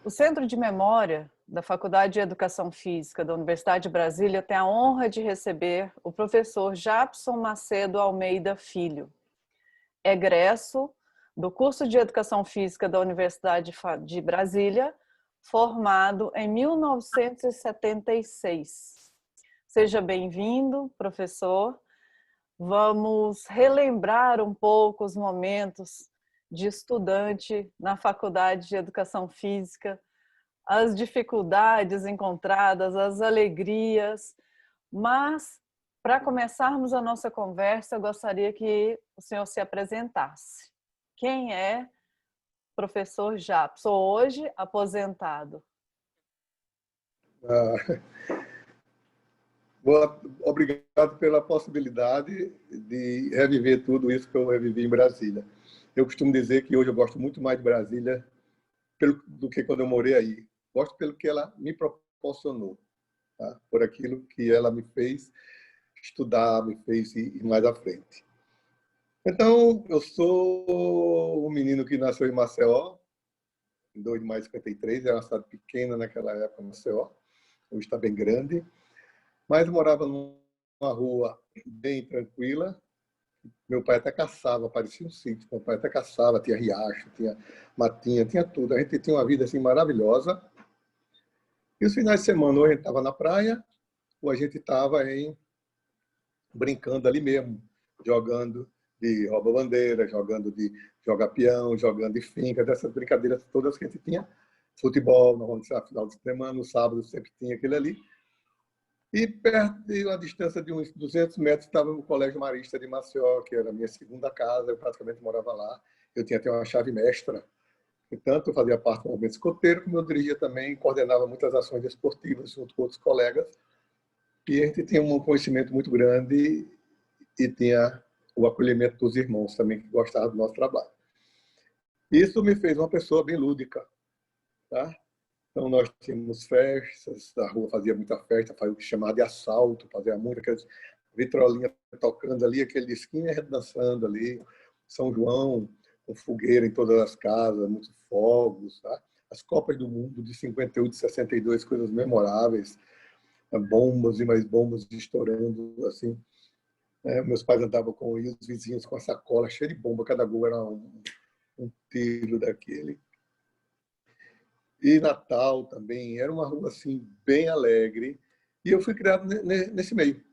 O Centro de Memória da Faculdade de Educação Física da Universidade de Brasília tem a honra de receber o professor Japson Macedo Almeida Filho, egresso do curso de Educação Física da Universidade de Brasília, formado em 1976. Seja bem-vindo, professor. Vamos relembrar um pouco os momentos de estudante na Faculdade de Educação Física, as dificuldades encontradas, as alegrias. Mas, para começarmos a nossa conversa, eu gostaria que o senhor se apresentasse. Quem é professor Japson, hoje aposentado? Obrigado pela possibilidade de reviver tudo isso que eu revivi em Brasília. Eu costumo dizer que hoje eu gosto muito mais de Brasília do que quando eu morei aí. Gosto pelo que ela me proporcionou, tá? Por aquilo que ela me fez estudar, me fez ir mais à frente. Então, eu sou um menino que nasceu em Maceió, em 2 de maio de 53, era uma cidade pequena naquela época, Maceió, hoje está bem grande, mas morava numa rua bem tranquila. Meu pai até caçava, parecia um sítio. Meu pai até caçava, tinha riacho, tinha matinha, tinha tudo. A gente tinha uma vida assim maravilhosa. E os finais de semana, ou a gente estava na praia, ou a gente estava brincando ali mesmo, jogando de rouba-bandeira, jogando de jogar peão, jogando de finca, dessas brincadeiras todas que a gente tinha. Futebol, normalmente no final de semana, no sábado sempre tinha aquele ali. E perto de uma distância de uns 200 metros estava o Colégio Marista de Maceió, que era a minha segunda casa, eu praticamente morava lá. Eu tinha até uma chave mestra. E tanto eu fazia parte do movimento escoteiro, como eu dirigia também, coordenava muitas ações esportivas junto com outros colegas. E a gente tinha um conhecimento muito grande e tinha o acolhimento dos irmãos também, que gostavam do nosso trabalho. Isso me fez uma pessoa bem lúdica, tá? Então, nós tínhamos festas, a rua fazia muita festa, fazia o que chamava de assalto, fazia muito aquelas vitrolinhas tocando ali, aquele disquinho e a gente dançando ali. São João, com fogueira em todas as casas, muitos fogos. Tá? As Copas do Mundo de 58 e 62, coisas memoráveis. Bombas e mais bombas estourando, assim. Meus pais andavam com os vizinhos com a sacola cheia de bomba, cada gol era um tiro daquele. E Natal também, era uma rua assim bem alegre, e eu fui criado nesse meio.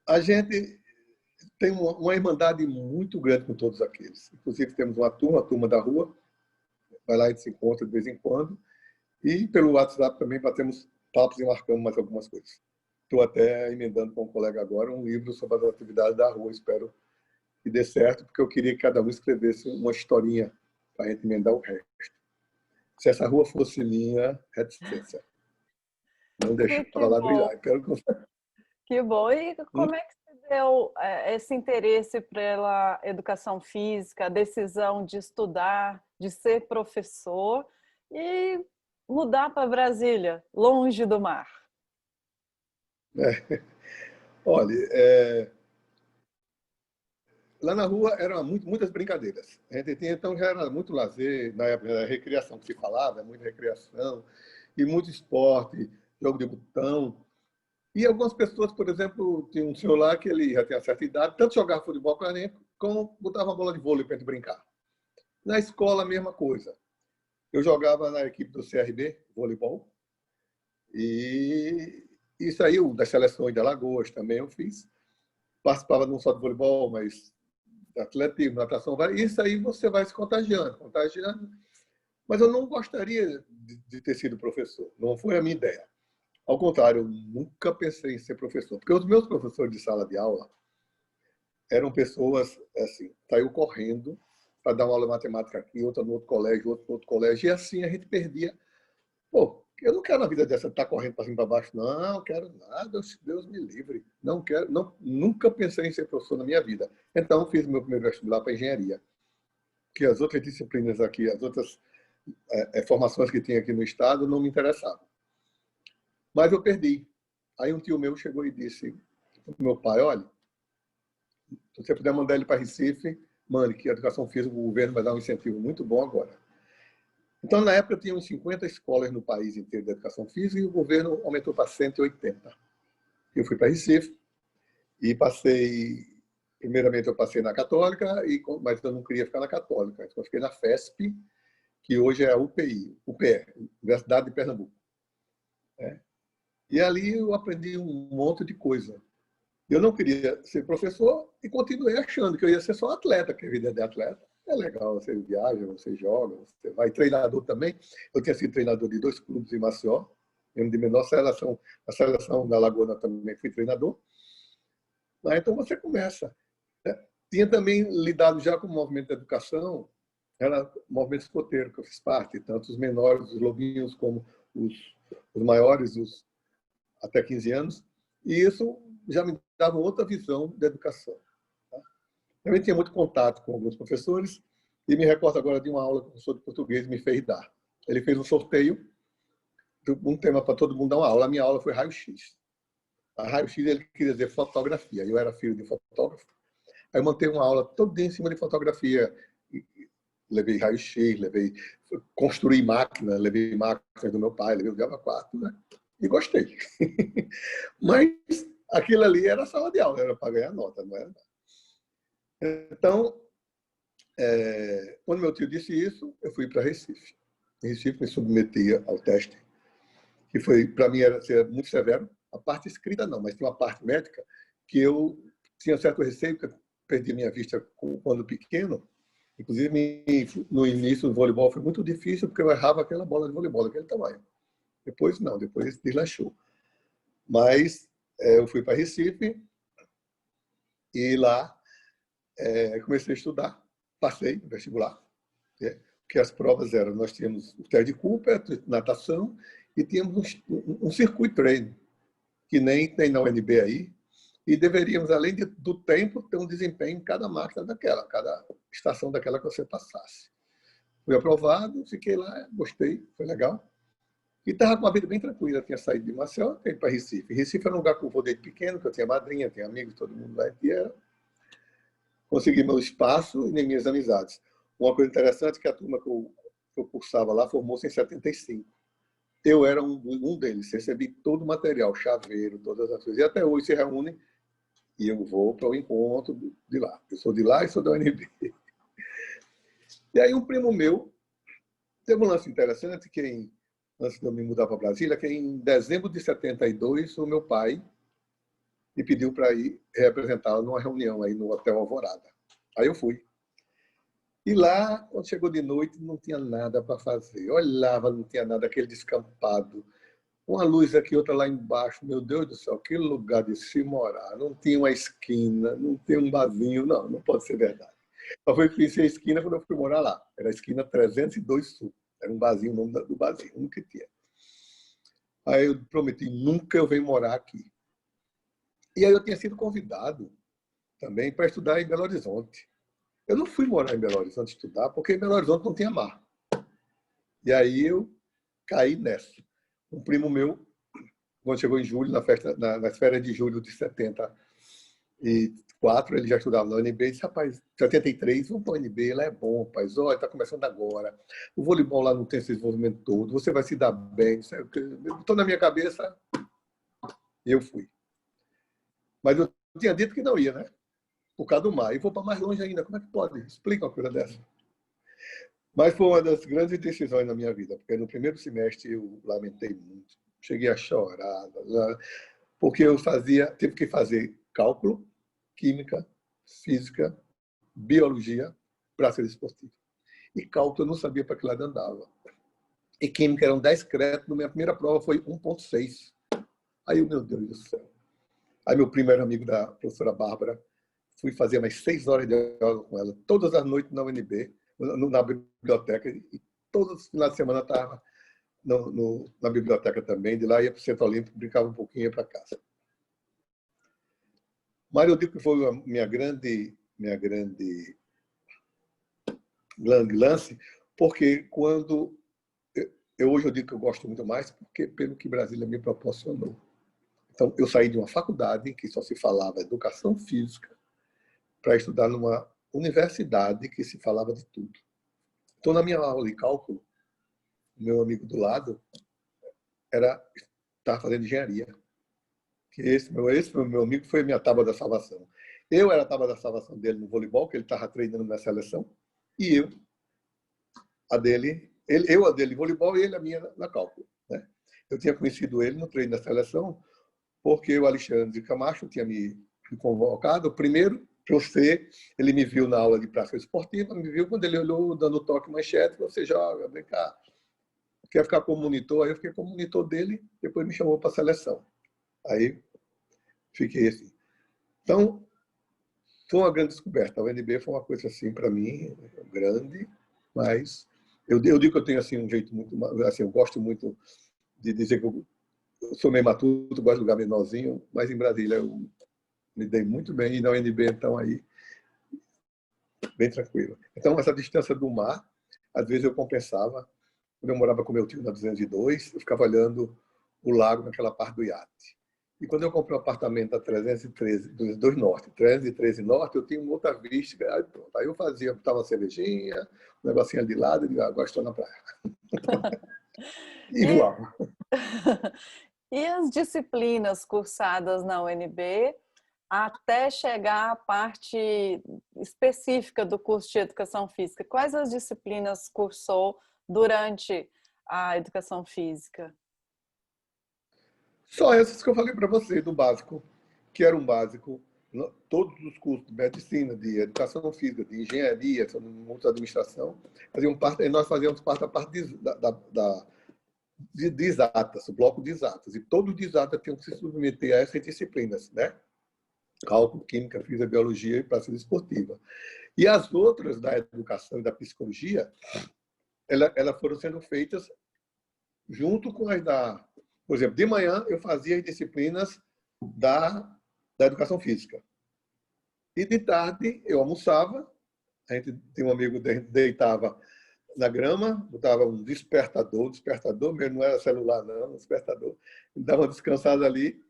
A gente tem uma irmandade muito grande com todos aqueles. Inclusive temos uma turma da rua, vai lá e se encontra de vez em quando, e pelo WhatsApp também batemos papos e marcamos mais algumas coisas. Estou até emendando com um colega agora um livro sobre as atividades da rua, espero que dê certo, porque eu queria que cada um escrevesse uma historinha para a gente emendar o resto. Se essa rua fosse minha, reticência. Não deixava lá brilhar. Que bom. E como é que se deu esse interesse pela educação física, a decisão de estudar, de ser professor e mudar para Brasília, longe do mar? Olha, lá na rua eram muitas brincadeiras. A gente tinha, então já era muito lazer, na época da recreação que se falava, muita recreação, e muito esporte, jogo de botão. E algumas pessoas, por exemplo, tinha um senhor lá que ele já tinha certa idade, tanto jogava futebol como botava uma bola de vôlei para a gente brincar. Na escola, a mesma coisa. Eu jogava na equipe do CRB, voleibol, e saiu das seleções de Alagoas também eu fiz. Participava não só de voleibol, mas atletismo, natação, isso aí você vai se contagiando. Mas eu não gostaria de ter sido professor, não foi a minha ideia. Ao contrário, eu nunca pensei em ser professor, porque os meus professores de sala de aula eram pessoas, assim, saiu correndo para dar uma aula de matemática aqui, outra no outro colégio, outro no outro colégio, e assim a gente perdia. Pô, eu não quero na vida dessa estar correndo para cima e para baixo, não quero nada, Deus me livre. Não quero, não, nunca pensei em ser professor na minha vida. Então, fiz meu primeiro vestibular para engenharia, que as outras disciplinas aqui, as outras formações que tinha aqui no estado não me interessavam. Mas eu perdi. Aí um tio meu chegou e disse para meu pai, olha, se você puder mandar ele para Recife, mande, que a educação física, o governo vai dar um incentivo muito bom agora. Então, na época, tinha uns 50 escolas no país inteiro de educação física e o governo aumentou para 180. Eu fui para Recife e passei... Primeiramente, eu passei na Católica, mas eu não queria ficar na Católica. Então, eu fiquei na FESP, que hoje é a UPI, Universidade de Pernambuco. E ali eu aprendi um monte de coisa. Eu não queria ser professor e continuei achando que eu ia ser só atleta, que a vida é de atleta. É legal, você viaja, você joga, você vai. Treinador também. Eu tinha sido treinador de 2 clubes em Maceió, mesmo de menor seleção. A seleção da Lagoa também fui treinador. Então você começa. Tinha também lidado já com o movimento da educação, era o movimento escoteiro que eu fiz parte, tanto os menores, os lobinhos, como os maiores, os até 15 anos, e isso já me dava outra visão da educação. Também tinha muito contato com alguns professores, e me recordo agora de uma aula que o professor de português me fez dar. Ele fez um sorteio, um tema para todo mundo dar uma aula. A minha aula foi raio-x. A raio-x ele queria dizer fotografia. Eu era filho de fotógrafo. Aí eu montei uma aula toda em cima de fotografia. Levei raio-x, construí máquina, levei máquinas do meu pai, levei o Java 4, né? E gostei. Mas aquilo ali era sala de aula, era para ganhar nota, não era nada. Então, quando meu tio disse isso, eu fui para Recife. Em Recife, me submeti ao teste, que foi, para mim, era ser muito severo. A parte escrita não, mas tinha uma parte médica que eu tinha certo receio, porque eu perdi minha vista quando pequeno. Inclusive, no início do voleibol foi muito difícil, porque eu errava aquela bola de voleibol, daquele tamanho. Depois, não, depois deslanchou. Mas eu fui para Recife e lá comecei a estudar. Passei no vestibular, porque as provas eram, nós tínhamos o teste de Cooper, natação, e tínhamos um circuito treino, que nem tem na UNB aí, e deveríamos, além do tempo, ter um desempenho em cada máquina daquela, cada estação daquela que você passasse. Fui aprovado, fiquei lá, gostei, foi legal. E estava com uma vida bem tranquila. Tinha saído de Maceió, ido para Recife. Recife era um lugar que eu vou desde pequeno, que eu tinha madrinha, tinha amigos, todo mundo lá. E consegui meu espaço e nem minhas amizades. Uma coisa interessante é que a turma que eu cursava lá formou-se em 75. Eu era um deles. Recebi todo o material, chaveiro, todas as coisas. E até hoje se reúnem e eu vou para o encontro de lá. Eu sou de lá e sou da UNB. E aí um primo meu teve um lance interessante que, antes de eu me mudar para Brasília, que em dezembro de 72, o meu pai me pediu para ir representá-lo numa reunião aí no Hotel Alvorada. Aí eu fui. E lá, quando chegou de noite, não tinha nada para fazer. Eu olhava, não tinha nada, aquele descampado. Uma luz aqui, outra lá embaixo. Meu Deus do céu, que lugar de se morar. Não tinha uma esquina, não tem um barzinho. Não, não pode ser verdade. Só foi conhecer a esquina quando eu fui morar lá. Era a esquina 302 Sul. Era um barzinho, o nome do barzinho, nunca tinha. Aí eu prometi, nunca eu venho morar aqui. E aí eu tinha sido convidado também para estudar em Belo Horizonte. Eu não fui morar em Belo Horizonte estudar, porque em Belo Horizonte não tinha mar. E aí eu caí nessa. Um primo meu, quando chegou em julho, nas férias de julho de 74, ele já estudava na UNB, e disse, rapaz, 73, vamos para a UNB, lá é bom, rapaz, olha, está começando agora. O voleibol lá não tem esse desenvolvimento todo, você vai se dar bem. Estou na minha cabeça, eu fui. Mas eu tinha dito que não ia, né? Por causa do mar. E vou para mais longe ainda. Como é que pode? Explica uma coisa dessa. Mas foi uma das grandes decisões na minha vida, porque no primeiro semestre eu lamentei muito. Cheguei a chorar, porque eu tive que fazer cálculo, química, física, biologia para ser esportivo. E cálculo eu não sabia para que lado andava. E química eram 10 créditos, na minha primeira prova foi 1,6. Aí, meu Deus do céu. Aí meu primo era amigo da professora Bárbara, fui fazer mais 6 horas de aula com ela, todas as noites na UNB, na biblioteca, e todos os finais de semana estava na biblioteca também, de lá ia para o Centro Olímpico, brincava um pouquinho e ia para casa. Mas eu digo que foi a minha grande lance, porque quando hoje eu digo que eu gosto muito mais, porque pelo que Brasília me proporcionou. Então, eu saí de uma faculdade que só se falava educação física para estudar numa universidade que se falava de tudo. Então, na minha aula de cálculo, meu amigo do lado, estava fazendo engenharia. Que esse meu amigo foi a minha tábua da salvação. Eu era a tábua da salvação dele no voleibol, que ele estava treinando na seleção, e eu a dele em voleibol e ele a minha na cálculo, né? Eu tinha conhecido ele no treino da seleção porque o Alexandre Camacho tinha me convocado primeiro para eu ser, ele me viu na aula de prática esportiva, me viu quando ele olhou dando toque manchete, você joga, vem cá, quer ficar como monitor? Aí eu fiquei como monitor dele, depois me chamou para a seleção. Aí fiquei assim. Então, foi uma grande descoberta. A UNB foi uma coisa assim para mim grande, mas eu digo que eu tenho assim um jeito muito, assim, eu gosto muito de dizer que eu sou meio matuto, gosto de lugar menorzinho, mas em Brasília eu me dei muito bem e na UNB então aí bem tranquilo. Então essa distância do mar, às vezes eu compensava. Quando eu morava com meu tio na 202, eu ficava olhando o lago naquela parte do iate. E quando eu comprei um apartamento na 313, 2 Norte, 313 Norte, eu tinha uma outra vista. Aí, pronto. Aí eu fazia, botava uma cervejinha, um negocinho ali de lado, e digo, agora estou na praia. E voava. E as disciplinas cursadas na UNB, até chegar à parte específica do curso de Educação Física, quais as disciplinas cursou durante a Educação Física? Só essas que eu falei para você, do básico, que era um básico. Todos os cursos de medicina, de educação física, de engenharia, de administração, nós fazíamos parte da parte de exatas, o bloco de exatas. E todos de exatas tinham que se submeter a essas disciplinas, né? Cálculo, química, física, biologia e prática esportiva. E as outras da educação e da psicologia, elas foram sendo feitas junto com as da... Por exemplo, de manhã eu fazia as disciplinas da educação física. E de tarde eu almoçava, a gente tem um amigo que deitava na grama, botava um despertador mesmo, não era celular não, um despertador, dava uma descansada ali.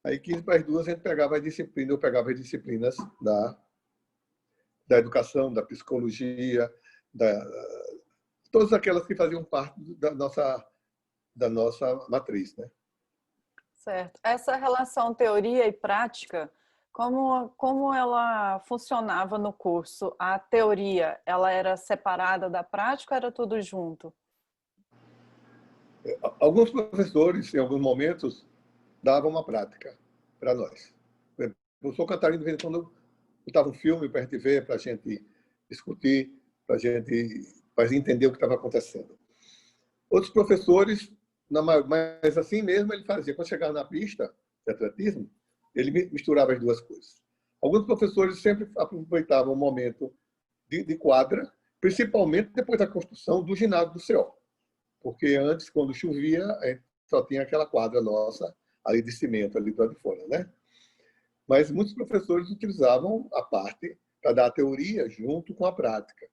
Aí 15 para as 2 a gente pegava as disciplinas, eu pegava as disciplinas da educação, da psicologia, todas aquelas que faziam parte da nossa matriz, né? Certo. Essa relação teoria e prática, como ela funcionava no curso? A teoria, ela era separada da prática ou era tudo junto? Alguns professores, em alguns momentos, davam uma prática para nós. O professor Catarino, de vez em quando, botava um filme para a gente ver, para a gente discutir, para a gente entender o que estava acontecendo. Outros professores, mas assim mesmo ele fazia. Quando chegava na pista de atletismo, ele misturava as duas coisas. Alguns professores sempre aproveitavam o momento de quadra, principalmente depois da construção do ginásio do CO. Porque antes, quando chovia, só tinha aquela quadra nossa ali de cimento, ali do lado de fora, né? Mas muitos professores utilizavam a parte para dar a teoria junto com a prática.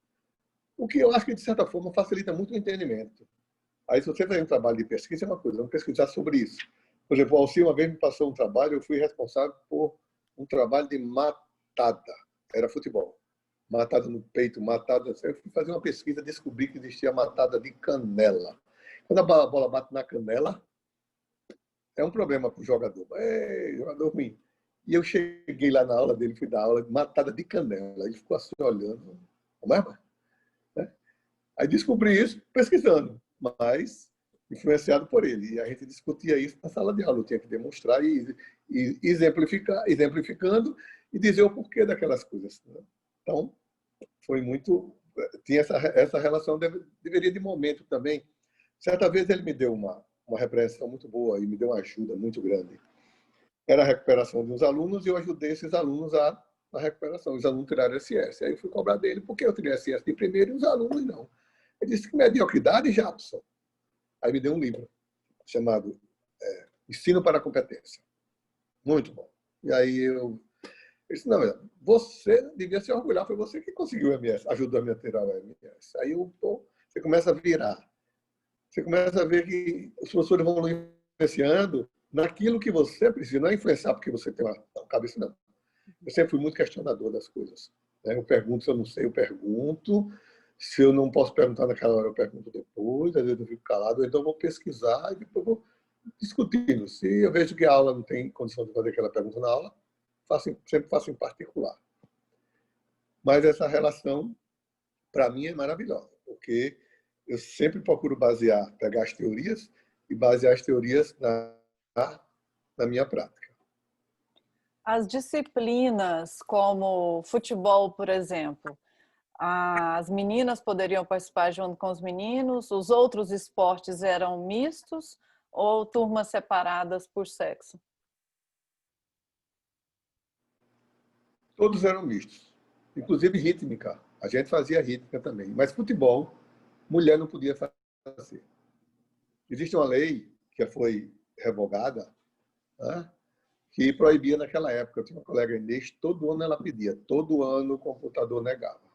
O que eu acho que, de certa forma, facilita muito o entendimento. Aí, se você faz um trabalho de pesquisa, é uma coisa, vamos pesquisar sobre isso. Por exemplo, o Alci uma vez me passou um trabalho, eu fui responsável por um trabalho de matada. Era futebol. Matada no peito, matada... Eu fui fazer uma pesquisa, descobri que existia matada de canela. Quando a bola bate na canela, é um problema para o jogador. É jogador ruim. E eu cheguei lá na aula dele, fui dar aula de matada de canela. Ele ficou assim olhando. Como é? Né? Aí descobri isso pesquisando, mas influenciado por ele. E a gente discutia isso na sala de aula. Eu tinha que demonstrar e exemplificando e dizer o porquê daquelas coisas. Né? Então, foi muito... Tinha essa relação, deveria de momento também. Certa vez ele me deu uma repreensão muito boa e me deu uma ajuda muito grande. Era a recuperação de uns alunos e eu ajudei esses alunos na recuperação. Os alunos tiraram SS. Aí eu fui cobrar dele porque eu tirei SS de primeiro e os alunos não. Ele disse que mediocridade, Jabson. Aí me deu um livro chamado Ensino para a Competência. Muito bom. E aí eu disse, não, você devia se orgulhar, foi você que conseguiu o MS, ajudou a me a tirar o MS. Aí você começa a virar. Você começa a ver que os professores vão influenciando naquilo que você precisa, não é influenciar porque você tem uma cabeça, não. Eu sempre fui muito questionador das coisas. Eu pergunto, se eu não sei, eu pergunto. Se eu não posso perguntar naquela hora, eu pergunto depois. depois, às vezes eu fico calado, então eu vou pesquisar e depois vou discutindo. Se eu vejo que a aula não tem condição de fazer aquela pergunta na aula, sempre faço em particular. Mas essa relação, para mim, é maravilhosa, porque eu sempre procuro pegar as teorias e basear as teorias na minha prática. As disciplinas, como futebol, por exemplo, as meninas poderiam participar junto com os meninos, os outros esportes eram mistos ou turmas separadas por sexo? Todos eram mistos, inclusive rítmica. A gente fazia rítmica também, mas futebol, mulher não podia fazer. Existe uma lei que foi revogada, né, que proibia naquela época. Eu tinha uma colega Inês, todo ano ela pedia, todo ano o computador negava.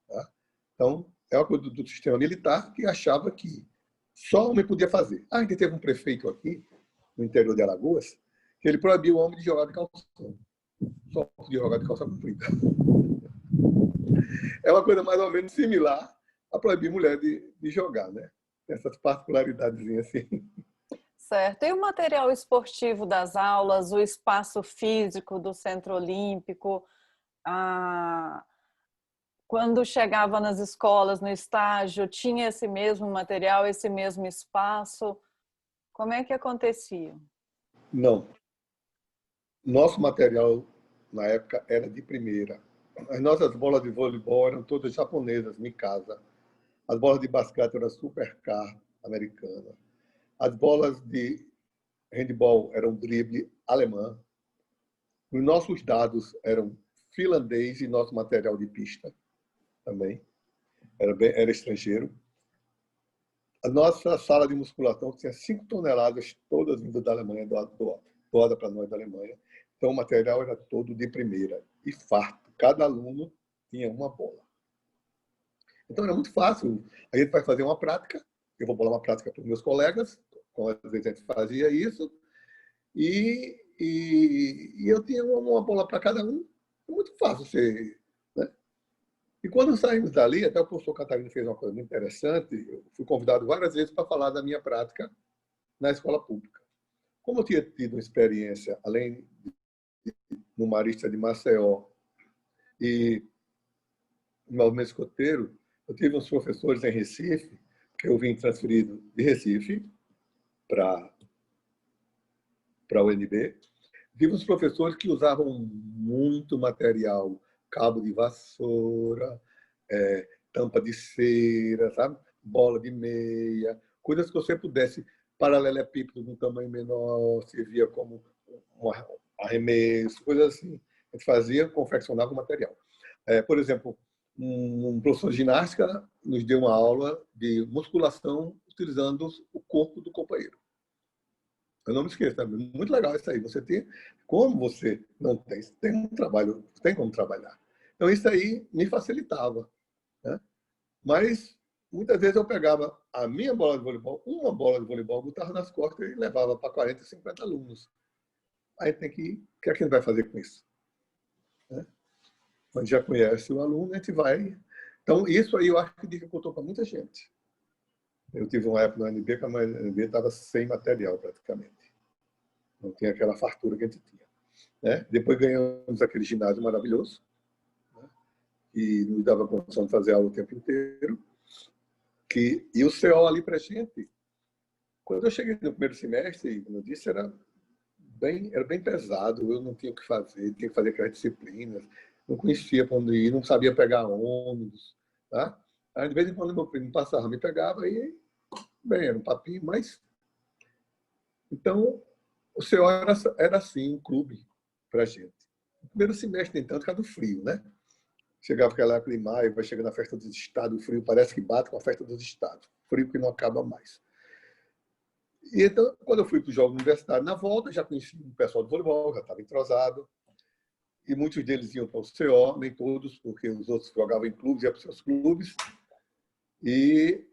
Tá? Então, é uma coisa do sistema militar que achava que só homem podia fazer. A gente teve um prefeito aqui, no interior de Alagoas, que ele proibiu o homem de jogar de calção. Só podia jogar de calça comprida. É uma coisa mais ou menos similar a proibir mulher de jogar, né? Essas particularidades assim. Certo. E o material esportivo das aulas, o espaço físico do Centro Olímpico, quando chegava nas escolas, no estágio, tinha esse mesmo material, esse mesmo espaço? Como é que acontecia? Não. Nosso material, na época, era de primeira. As nossas bolas de voleibol eram todas japonesas, Mikasa. As bolas de basquete eram Supercar, americana. As bolas de handball eram drible alemã. Os nossos dados eram finlandês e nosso material de pista também era estrangeiro. A nossa sala de musculação tinha 5 toneladas, todas vindas da Alemanha, doada para nós da Alemanha. Então, o material era todo de primeira e farto. Cada aluno tinha uma bola. Então, era muito fácil. A gente vai fazer uma prática, eu vou bolar uma prática para os meus colegas, como às vezes a gente fazia isso, e eu tinha uma bola para cada um. É muito fácil ser, né? E quando saímos dali, até o professor Catarina fez uma coisa muito interessante, eu fui convidado várias vezes para falar da minha prática na escola pública. Como eu tinha tido uma experiência, além no Marista de Maceió e no movimento escoteiro, eu tive uns professores em Recife, que eu vim transferido de Recife para a UNB. Tive uns professores que usavam muito material, cabo de vassoura, tampa de cera, sabe? Bola de meia, coisas que você pudesse, paralelepípedo de um tamanho menor, servia como um arremesso, coisas assim. A gente fazia, confeccionava o material. Por exemplo, um professor de ginástica nos deu uma aula de musculação utilizando o corpo do companheiro. Eu não me esqueço, tá? Muito legal isso aí. Você tem, como você não tem um trabalho, tem como trabalhar. Então, isso aí me facilitava, né? Mas, muitas vezes eu pegava a minha bola de voleibol, uma bola de voleibol, botava nas costas e levava para 40, 50 alunos. Aí tem que... O que é que a gente vai fazer com isso? Né? A gente já conhece o aluno, a gente vai... Então, isso aí eu acho que dificultou para muita gente. Eu tive uma época na UNB que a UNB estava sem material, praticamente. Não tinha aquela fartura que a gente tinha. Né? Depois ganhamos aquele ginásio maravilhoso, né? Que nos dava condição de fazer aula o tempo inteiro. E o CO ali para a gente, quando eu cheguei no primeiro semestre, como eu disse, era bem pesado. Eu não tinha o que fazer, tinha que fazer aquelas disciplinas, não conhecia para onde ir, não sabia pegar ônibus. Tá? Aí, de vez em quando, meu primo passava, me pegava e, bem, era um papinho, mas... Então, o CO era assim, um clube para a gente. No primeiro semestre, entanto, era do frio, né? Chegava aquela época de maio, vai chegando a festa dos estados, o frio parece que bate com a festa dos estados. Frio que não acaba mais. E então, quando eu fui para o jogo universitário, na volta, já conheci o pessoal do voleibol, já estava entrosado. E muitos deles iam para o CO, nem todos, porque os outros jogavam em clubes, iam para os seus clubes. E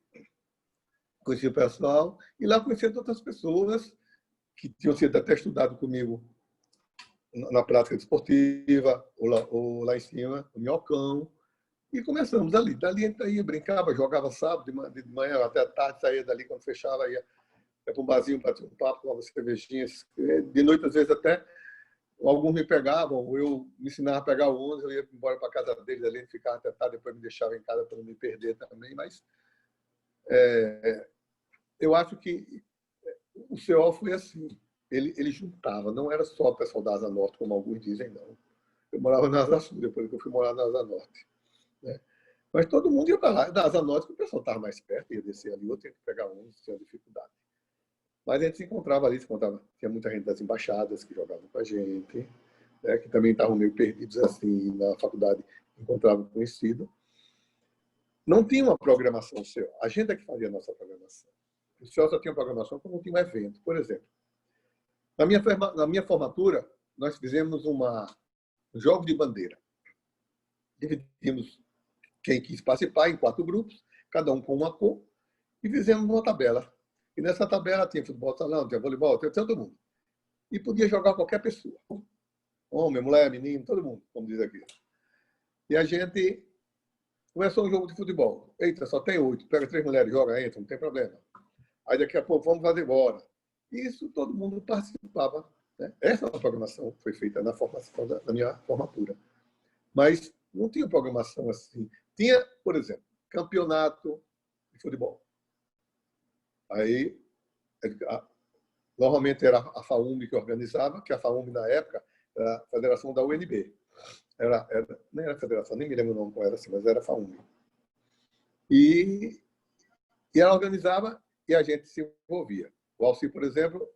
conheci o pessoal. E lá conheci outras pessoas que tinham sido até estudado comigo na prática desportiva, ou lá em cima, o Minhocão, E começamos ali. Dali a gente ia, brincava, jogava sábado, de manhã até a tarde, saía dali quando fechava, ia para um barzinho para ter um papo, tomava cervejinhas. De noite, às vezes, até alguns me pegavam, ou eu me ensinava a pegar o ônibus, eu ia embora para a casa deles, ali ficava até tarde, depois me deixava em casa para não me perder também. Mas eu acho que o CO foi assim. Ele juntava, não era só o pessoal da Asa Norte, como alguns dizem, não. Eu morava na Asa Sul, depois que eu fui morar na Asa Norte. Né? Mas todo mundo ia para lá, da Asa Norte, que o pessoal estava mais perto, ia descer ali, eu tinha que pegar ônibus, tinha dificuldade. Mas a gente se encontrava ali, tinha muita gente das embaixadas que jogavam com a gente, né, que também estavam meio perdidos assim na faculdade, encontravam conhecido. Não tinha uma programação seu, a gente é que fazia a nossa programação. O senhor só tinha programação quando tinha um evento, por exemplo. Na minha formatura, nós fizemos um jogo de bandeira. Dividimos quem quis participar em 4 grupos, cada um com uma cor, e fizemos uma tabela. E nessa tabela tinha futebol salão, tinha voleibol, tinha todo mundo. E podia jogar qualquer pessoa. Homem, mulher, menino, todo mundo, como diz aqui. E a gente começou um jogo de futebol. Eita, só tem 8. Pega 3 mulheres, joga, entra, não tem problema. Aí daqui a pouco vamos fazer embora. Isso todo mundo participava. Né? Essa programação foi feita na formação da minha formatura. Mas não tinha programação assim. Tinha, por exemplo, campeonato de futebol. Aí, normalmente era a FAUMB que organizava, que a FAUMB, na época, era a federação da UNB. Nem era a federação, nem me lembro o nome qual era assim, mas era a FAUMB. E ela organizava e a gente se envolvia. O Alci, por exemplo,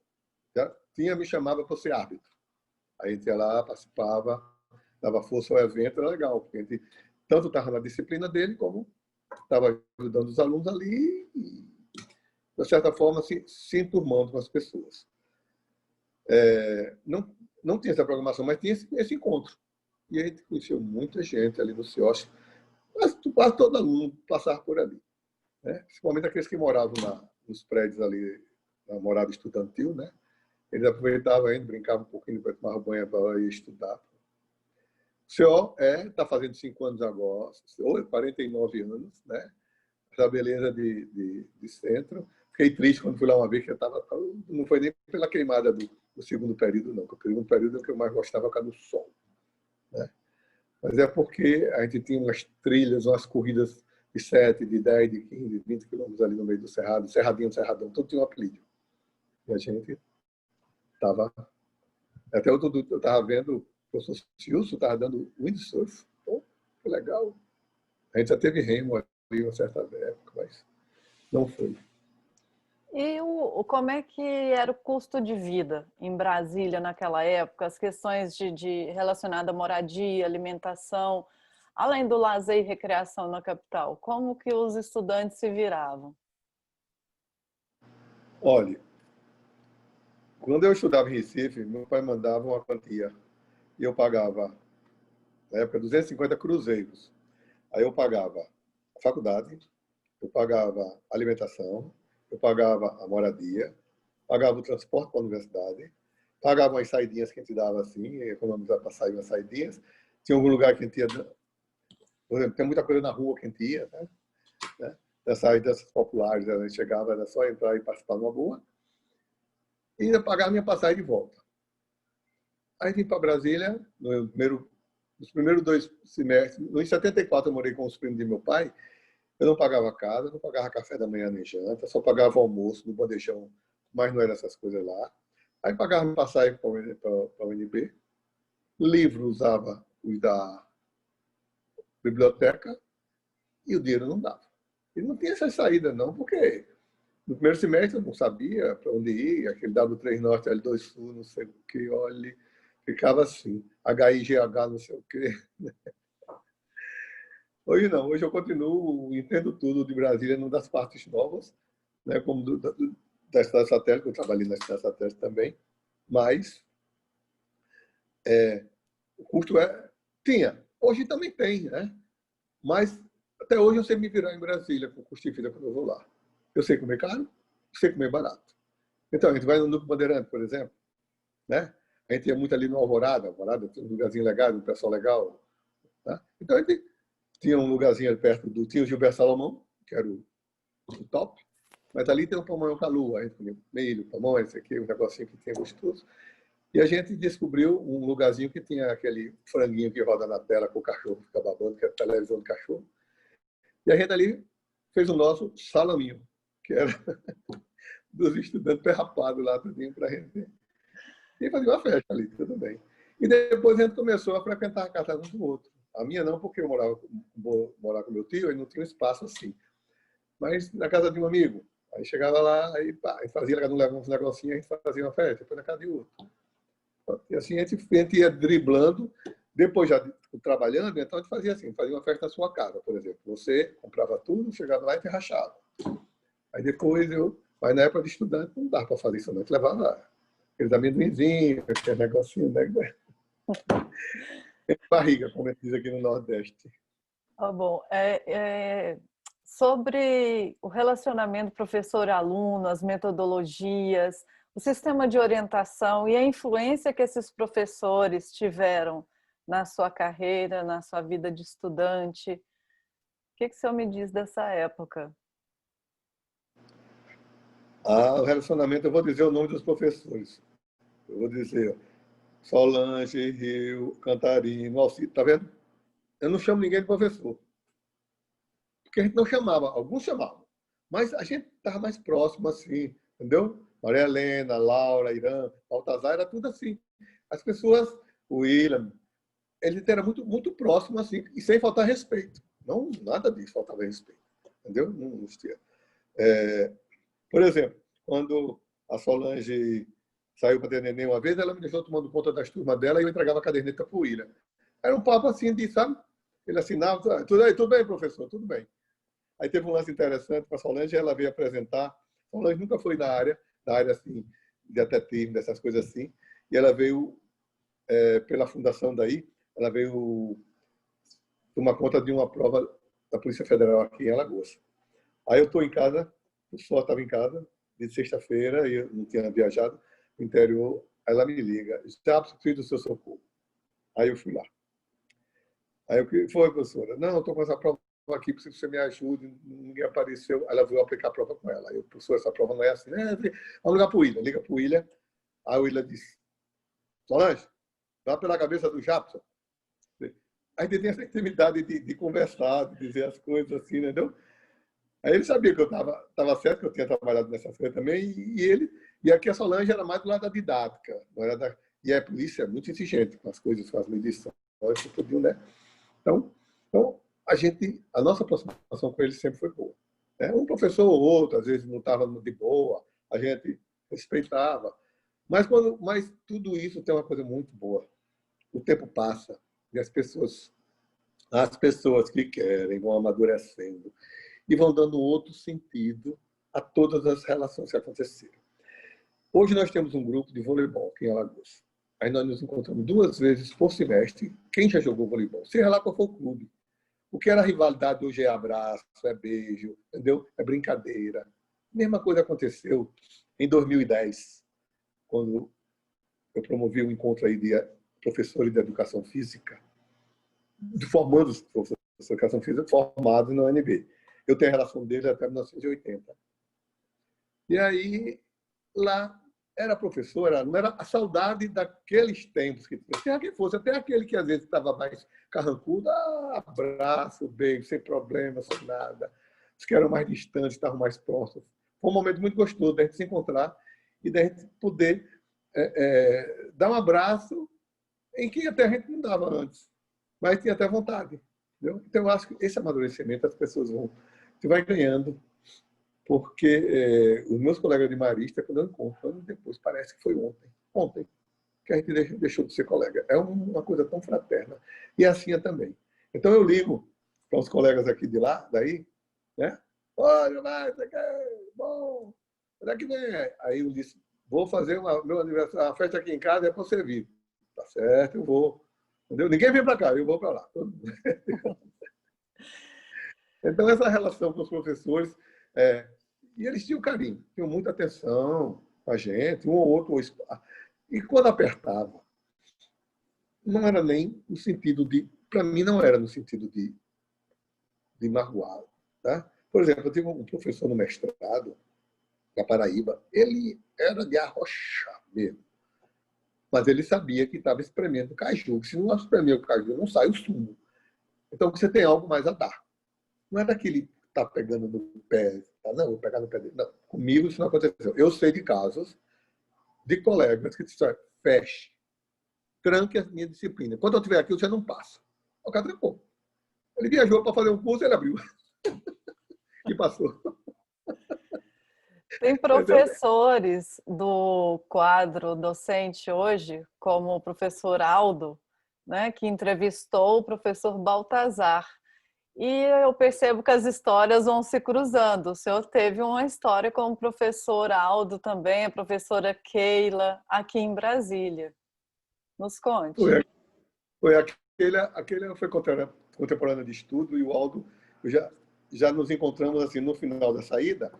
me chamava para ser árbitro. A gente ia lá, participava, dava força ao evento, era legal, porque a gente tanto estava na disciplina dele, como estava ajudando os alunos ali e, de certa forma, se enturmando com as pessoas. Não tinha essa programação, mas tinha esse encontro. E a gente conheceu muita gente ali no CIOS. Quase todo aluno passava por ali. Né? Principalmente aqueles que moravam nos prédios ali, na morada estudantil, né? Eles aproveitavam ainda, brincavam um pouquinho, depois tomavam banho para ir estudar. O senhor está fazendo 5 anos agora, ou 49 anos, né? Essa beleza de centro. Fiquei triste quando fui lá uma vez, que eu estava. Não foi nem pela queimada do segundo período, não. O segundo período é o que eu mais gostava, por causa do sol. Né? Mas é porque a gente tinha umas trilhas, umas corridas de 7, de 10, de 15, de 20 quilômetros ali no meio do cerrado, cerradinho, cerradão, tudo tinha um apelido. E a gente estava. Até eu estava vendo, o professor Silso estava dando windsurf. Pô, que legal. A gente já teve remo ali uma certa época, mas não foi. E como é que era o custo de vida em Brasília naquela época? As questões relacionadas à moradia, alimentação, além do lazer e recreação na capital, como que os estudantes se viravam? Olha, quando eu estudava em Recife, meu pai mandava uma quantia e eu pagava, na época, 250 cruzeiros. Aí eu pagava a faculdade, eu pagava a alimentação, eu pagava a moradia, pagava o transporte para a universidade, pagava umas saidinhas que a gente dava assim, economizava para sair umas saidinhas. Tinha algum lugar que a gente ia, por exemplo, tem muita coisa na rua que a gente ia, né? Dessas populares, a gente chegava, era só entrar e participar de uma boa, e ainda pagar a minha passagem de volta. Aí vim para Brasília, nos primeiros 2 semestres, em 74 eu morei com os primos de meu pai, eu não pagava casa, não pagava café da manhã nem janta, só pagava almoço no bandejão, mas não eram essas coisas lá. Aí pagava passagem para a UNB, livro usava os da biblioteca e o dinheiro não dava. E não tinha essa saída não, porque no primeiro semestre eu não sabia para onde ir, aquele W3 Norte, L2 Sul, não sei o que, olha, ficava assim, HIGH, não sei o que. Hoje não, hoje eu continuo, entendo tudo de Brasília, numa das partes novas, né, como da Cidade Satélite, eu trabalhei na Cidade Satélite também, mas o custo tinha, hoje também tem, né? Mas até hoje eu sei me virar em Brasília com custo de vida quando eu vou lá. Eu sei comer caro, sei comer barato. Então, a gente vai no Núcleo Bandeirante, por exemplo, né? A gente ia muito ali no Alvorada tem um lugarzinho legal, um pessoal legal. Tá? Então, a gente tinha um lugarzinho ali perto do tio Gilberto Salomão, que era o top. Mas ali tem um pamonhão com a lua. A gente comia milho, pamonha, isso aqui, um negocinho que tinha gostoso. E a gente descobriu um lugarzinho que tinha aquele franguinho que roda na tela com o cachorro fica babando, que é a televisão do cachorro. E a gente ali fez o nosso salaminho, que era dos estudantes perrapados lá, tudinho para a gente. E fazia uma festa ali, tudo bem. E depois a gente começou a frequentar a casa um do outro. A minha não, porque eu morava com meu tio e não tinha um espaço assim. Mas na casa de um amigo. Aí chegava lá, aí pá, fazia, cada um levava uns negocinhos, a gente fazia uma festa, depois na casa de outro. E assim a gente ia driblando, depois já trabalhando, então a gente fazia assim, fazia uma festa na sua casa, por exemplo. Você comprava tudo, chegava lá e te rachava. Aí depois mas na época de estudante não dava para fazer isso, não. A gente levava aqueles amendoinzinhos, aqueles negocinhos, né? Barriga, como a gente diz aqui no Nordeste. Ah, bom, sobre o relacionamento professor-aluno, as metodologias, o sistema de orientação e a influência que esses professores tiveram na sua carreira, na sua vida de estudante. O que o senhor me diz dessa época? O relacionamento, eu vou dizer o nome dos professores. Eu vou dizer Solange, Rio, Cantarino, Alcide, tá vendo? Eu não chamo ninguém de professor. Porque a gente não chamava, alguns chamavam. Mas a gente estava mais próximo, assim, entendeu? Maria Helena, Laura, Irã, Baltazar, era tudo assim. As pessoas, o William, ele era muito, muito próximo, assim, e sem faltar respeito. Não, nada disso faltava respeito, entendeu? Não existia. Por exemplo, quando a Solange saiu para ter neném uma vez, ela me deixou tomando conta das turmas dela e eu entregava a caderneta para o William. Era um papo assim de, sabe? Ele assinava, tudo bem, professor, tudo bem. Aí teve um lance interessante com a Solange, ela veio apresentar. A Solange nunca foi da área assim, de atletismo, dessas coisas assim. E ela veio, pela fundação daí, ela veio tomar conta de uma prova da Polícia Federal aqui em Alagoas. Aí eu estou em casa, o senhor estava em casa, de sexta-feira, e eu não tinha viajado no interior. Aí ela me liga, já preciso do seu socorro. Aí eu fui lá. Aí o que foi, professora? Não, estou com essa prova aqui, preciso que você me ajude, ninguém apareceu. Ela veio aplicar a prova com ela. Aí eu, professor, essa prova não é assim. Vamos ligar para o William. Liga para o William. Aí o William disse, Solange, dá pela cabeça do Japson. Aí ele tem essa intimidade de conversar, de dizer as coisas assim, entendeu? Aí ele sabia que eu estava certo, que eu tinha trabalhado nessas coisas também, e aqui a Solange era mais do lado da didática. Não era e a polícia é muito exigente com as coisas, com as medições, tudo, né? Então, a nossa aproximação com ele sempre foi boa. Um professor ou outro, às vezes, não estava de boa, a gente respeitava. Mas tudo isso tem uma coisa muito boa. O tempo passa e as pessoas que querem vão amadurecendo e vão dando outro sentido a todas as relações que aconteceram. Hoje nós temos um grupo de voleibol aqui em Alagoas. Aí nós nos encontramos 2 vezes por semestre. Quem já jogou voleibol? Seja lá qual for o clube. O que era rivalidade hoje é abraço, é beijo, entendeu? É brincadeira. A mesma coisa aconteceu em 2010, quando eu promovi um encontro aí de professores de educação física, formando os professores de educação física formados na UNB. Eu tenho a relação deles até 1980. E aí, lá, era professora, não era a saudade daqueles tempos que tinha. Seja quem fosse, até aquele que às vezes estava mais carrancudo, abraço, beijo, sem problema, sem nada. Os que eram mais distantes, estavam mais próximos. Foi um momento muito gostoso da gente se encontrar e da gente poder dar um abraço em que até a gente não dava antes, mas tinha até vontade. Entendeu? Então, eu acho que esse amadurecimento as pessoas você vai ganhando, porque os meus colegas de marista, quando eu encontro anos depois, parece que foi ontem que a gente deixou de ser colega. É uma coisa tão fraterna. E assim é também. Então, eu ligo para os colegas aqui de lá, daí, né? Olha, vai, você quer? Bom, onde é que vem? Aí eu disse, vou fazer meu aniversário, uma festa aqui em casa, é para você vir. Tá certo, eu vou. Entendeu? Ninguém vem para cá, eu vou para lá. Então, essa relação com os professores, e eles tinham carinho, tinham muita atenção com a gente, um ou outro. E quando apertava, não era nem no sentido de. Para mim, não era no sentido de de magoar. Tá? Por exemplo, eu tive um professor no mestrado, na Paraíba, ele era de arrochar mesmo. Mas ele sabia que estava espremendo caju. Se não espremer o caju, não sai o sumo. Então você tem algo mais a dar. Não é daquele que está pegando no pé, tá? Não, vou pegar no pé dele. Não, comigo isso não aconteceu. Eu sei de casos de colegas que disseram, feche, tranque a minha disciplina. Quando eu estiver aqui, você não passa. O cara trancou. Ele viajou para fazer um curso, ele abriu. E passou. Tem Entendeu? professores do quadro docente hoje, como o professor Aldo, né, que entrevistou o professor Baltazar. E eu percebo que as histórias vão se cruzando. O senhor teve uma história com o professor Aldo também, a professora Keila, aqui em Brasília. Nos conte. Foi aquele foi contemporâneo de estudo e o Aldo já nos encontramos assim no final da saída.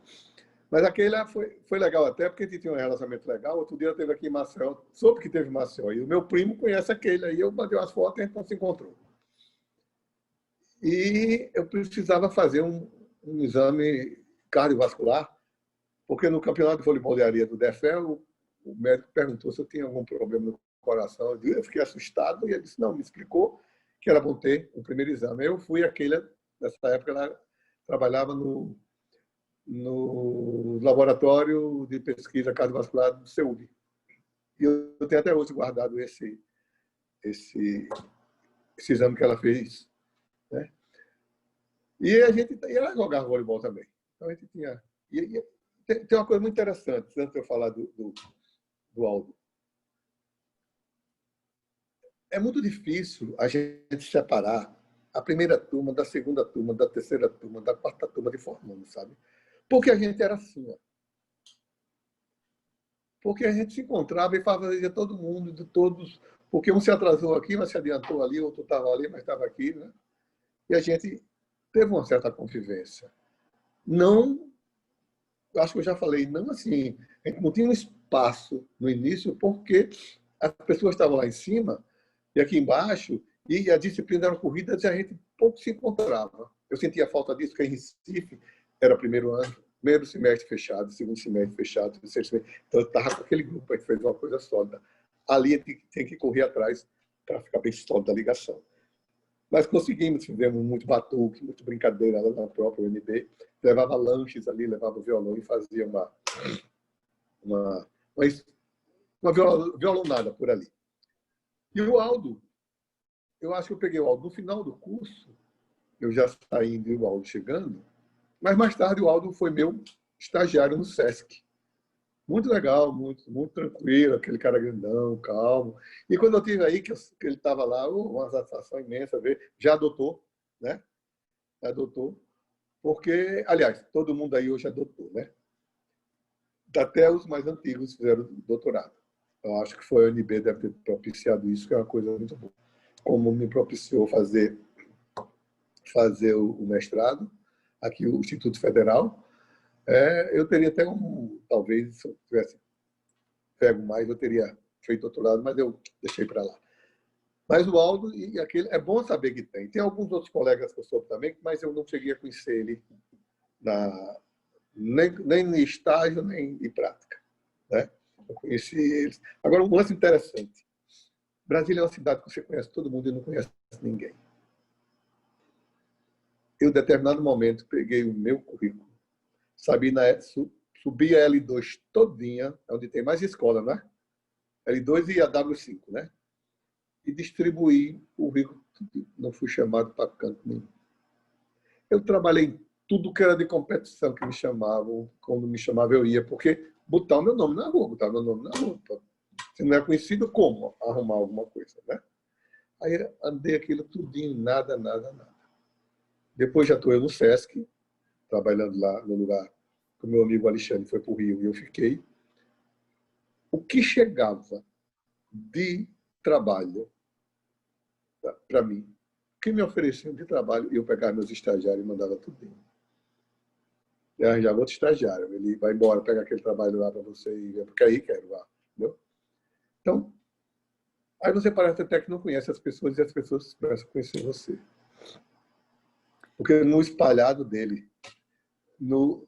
Mas aquele foi legal até porque a gente tinha um relacionamento legal. Outro dia teve aqui em Maceió, soube que teve em Maceió. E o meu primo conhece aquele aí. Eu mandei umas fotos e a gente não se encontrou. E eu precisava fazer um exame cardiovascular, porque no campeonato de voleibol de areia do DEFEL, o médico perguntou se eu tinha algum problema no coração. Eu fiquei assustado e ele disse, não, me explicou que era bom ter o primeiro exame. Eu fui aquele, nessa época, ela trabalhava no laboratório de pesquisa cardiovascular do CEUB. E eu tenho até hoje guardado esse exame que ela fez. Né? E ela jogava voleibol também. Então a gente tinha. Tem uma coisa muito interessante, antes de eu falar do Aldo. É muito difícil a gente separar a primeira turma da segunda turma, da terceira turma, da quarta turma de formando, sabe? Porque a gente era assim, ó. Porque a gente se encontrava e fazia todo mundo, de todos, porque um se atrasou aqui, mas se adiantou ali, outro estava ali, mas estava aqui, né? E a gente teve uma certa convivência. Não, acho que eu já falei, não assim, a gente não tinha um espaço no início, porque as pessoas estavam lá em cima e aqui embaixo, e a disciplina era corrida e a gente pouco se encontrava. Eu sentia falta disso, porque em Recife era primeiro ano, primeiro semestre fechado, segundo semestre fechado, terceiro semestre. Então, eu estava com aquele grupo, a gente fez uma coisa sólida. Ali tem que correr atrás para ficar bem sólida a ligação. Mas conseguimos, fizemos muito batuque, muito brincadeira lá na própria UNB. Levava lanches ali, levava o violão e fazia uma violonada por ali. E o Aldo, eu acho que eu peguei o Aldo no final do curso, eu já saindo e o Aldo chegando, mas mais tarde o Aldo foi meu estagiário no SESC. Muito legal, muito tranquilo, aquele cara grandão, calmo. E quando eu tive aí, que ele estava lá, uma satisfação imensa ver, já adotou, né? Já adotou. Porque, aliás, todo mundo aí hoje adotou, né? Até os mais antigos fizeram doutorado. Eu acho que foi a UNB deve ter propiciado isso, que é uma coisa muito boa. Como me propiciou fazer o mestrado, aqui o Instituto Federal, eu teria até talvez, se eu tivesse pego mais, eu teria feito doutorado, mas eu deixei para lá. Mas o Aldo, e aquele, é bom saber que tem. Tem alguns outros colegas que eu soube também, mas eu não cheguei a conhecer ele nem em estágio, nem em prática. Né? Eu conheci eles. Agora, um lance interessante. Brasília é uma cidade que você conhece todo mundo e não conhece ninguém. Eu, em determinado momento, peguei o meu currículo, subi a L2 todinha, onde tem mais escola, né? L2 e a W5, né? E distribuí o currículo. Não fui chamado para canto nenhum. Eu trabalhei em tudo que era de competição que me chamavam. Quando me chamavam, eu ia, porque botar o meu nome na rua, botar o meu nome na rua. Se não é conhecido, como arrumar alguma coisa, né? Aí andei aquilo tudinho, nada. Depois já estou eu no SESC, trabalhando lá no lugar que o meu amigo Alexandre foi para o Rio e eu fiquei. O que chegava de trabalho para mim, o que me ofereciam de trabalho, eu pegava meus estagiários e mandava tudo. Eu arranjava outro estagiário, ele vai embora, pega aquele trabalho lá para você, porque aí quero lá. Entendeu? Então, aí você parece até que não conhece as pessoas e as pessoas começam a conhecer você. Porque no espalhado dele, no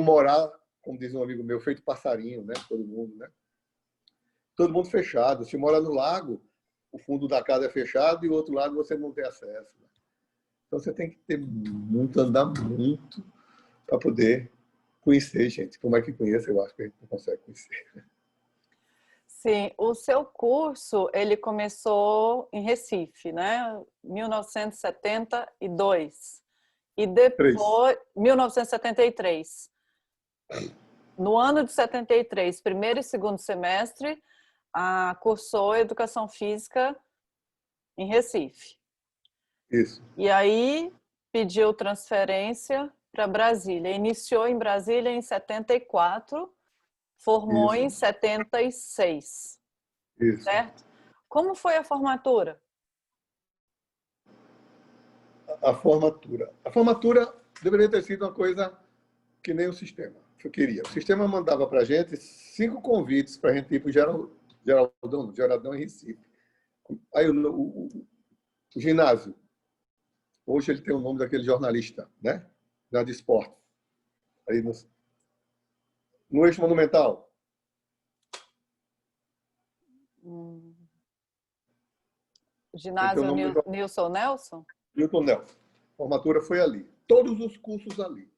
morar, como diz um amigo meu, feito passarinho, né? Todo mundo, né? Todo mundo fechado. Se mora no lago, o fundo da casa é fechado e o outro lado você não tem acesso. Né? Então você tem que ter muito, andar muito para poder conhecer, gente. Como é que conhece? Eu acho que a gente não consegue conhecer. Sim, o seu curso, ele começou em Recife, né? 1972. E 3. depois, 1973. No ano de 73, primeiro e segundo semestre, cursou Educação Física em Recife. Isso. E aí pediu transferência para Brasília. Iniciou em Brasília em 74, formou Isso. em 76, Isso. certo? Como foi a formatura? A formatura. A formatura deveria ter sido uma coisa que nem o sistema queria. O sistema mandava para a gente 5 convites para a gente ir para o Geraldão em Recife. Aí o ginásio, hoje ele tem o nome daquele jornalista, né? Da de esporte. Aí no Eixo Monumental. Ele tem o Ginásio nome do Nilson Nelson? Milton Nelson. A formatura foi ali. Todos os cursos ali.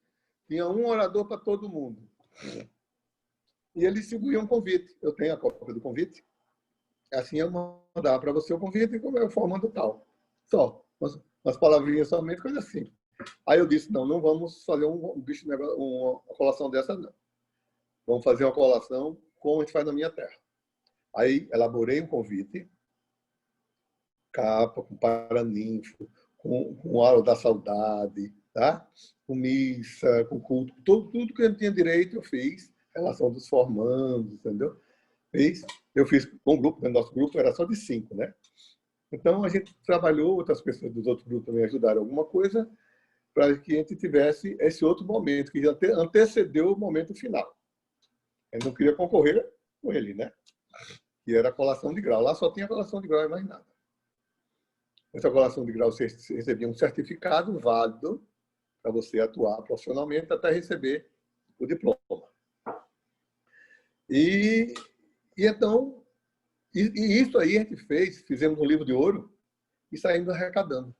Tinha um orador para todo mundo. E ele distribuía um convite. Eu tenho a cópia do convite. Assim eu mandava para você o convite e como eu formando tal. Só. Umas palavrinhas somente, coisa assim. Aí eu disse, não vamos fazer uma colação dessa, não. Vamos fazer uma colação como a gente faz na minha terra. Aí elaborei um convite, capa, com paraninfo, com aula da saudade, tá? Com missa, com culto, tudo que eu tinha direito eu fiz, relação dos formandos, entendeu? Eu fiz com um grupo, no nosso grupo era só de 5, né? Então a gente trabalhou, outras pessoas dos outros grupos também ajudaram alguma coisa, para que a gente tivesse esse outro momento, que antecedeu o momento final. Eu não queria concorrer com ele, né? Que era a colação de grau. Lá só tinha colação de grau e mais nada. Essa colação de grau você recebia um certificado válido para você atuar profissionalmente até receber o diploma. E então, isso aí a gente fizemos um livro de ouro e saímos arrecadando.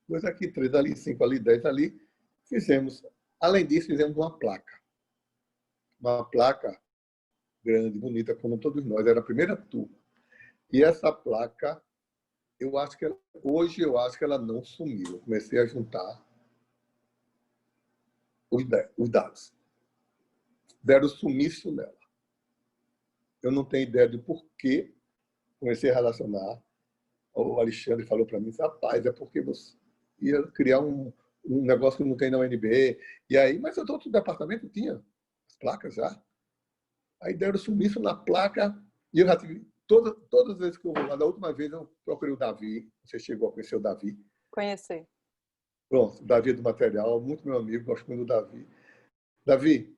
2 aqui, 3 ali, 5 ali, 10 ali. Fizemos. Além disso, fizemos uma placa. Uma placa grande, bonita, como todos nós. Era a primeira turma. E essa placa, hoje eu acho que ela não sumiu. Eu comecei a juntar os dados. Deram sumiço nela. Eu não tenho ideia de porquê. Comecei a relacionar. O Alexandre falou para mim, rapaz, é porque você ia criar um negócio que não tem na UNB. E aí, mas o outro departamento tinha as placas já. Aí deram sumiço na placa e eu já tive todas as vezes que eu vou lá. Da última vez eu procurei o Davi. Você chegou a conhecer o Davi? Conheci. Pronto, o Davi é do material, muito meu amigo, gosto muito do Davi. Davi,